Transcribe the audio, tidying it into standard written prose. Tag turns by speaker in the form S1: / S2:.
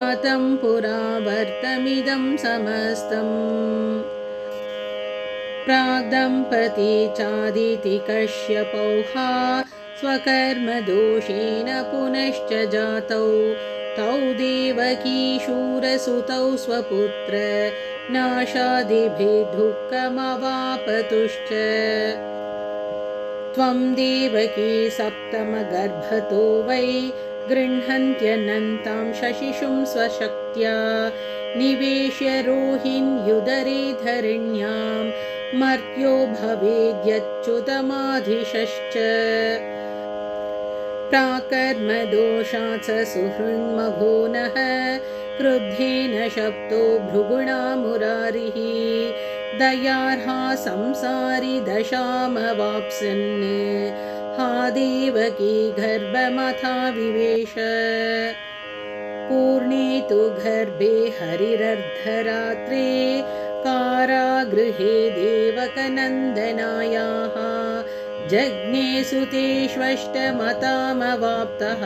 S1: जातं पुरा वर्तमिदं समस्तम् प्राग्दम्पती चादिति कश्यपौः स्वकर्मदोषेण पुनश्च जातौ तौ देवकी शूरसुतौ स्वपुत्र नाशादिभिः दुःखमवापतुश्च त्वं देवकी सप्तमगर्भतो वै गृह्णन्त्यनन्तां शशिशुं स्वशक्त्या निवेश्य रोहिण्युदरे धरिण्यां मर्त्यो भवेद्यच्युतमाधिशश्च प्राकर्मदोषात् स सुहृन्मघो नः क्रुद्धेन शप्तो भृगुणा मुरारिः दयार्हा संसारि दशामवाप्स्यन् हा देवकी गर्भमथा विवेश पूर्णे तु गर्भे हरिरर्धरात्रे कारागृहे देवकनन्दनायाः जज्ञे सुतेष्वष्टमतामवाप्तः